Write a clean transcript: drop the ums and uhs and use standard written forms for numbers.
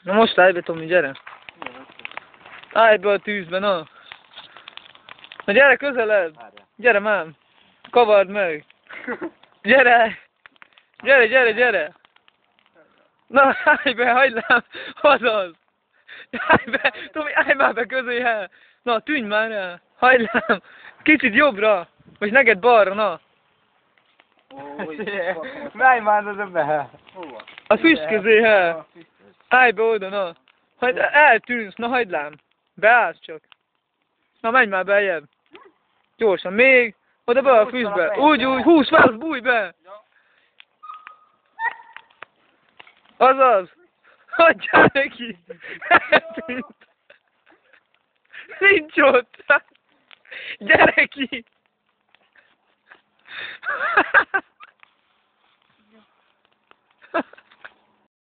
Na most állj be, Tomi, gyere. Állj be a tűzbe, na. Na gyere közelebb. Gyere már. Kavard meg. Gyere. Gyere, gyere, gyere. Na, állj be, hagylám. Azaz. Állj be. Tomi, állj már be közéhez. Na, tűnj már el. Hagylám. Kicsit jobbra. Vagy neked balra, na. Menj már az be. A füst közéhez. Állj be oda, na. Hagyd, eltűnsz, na hagylám. Beállsz csak. Na, menj már beljebb. Gyorsan, még. Oda be a füstbe. Úgy, húzz fel, bújj be. Azaz. Hagyjál neki. Eltűnt. Nincs ott. Gyere ki.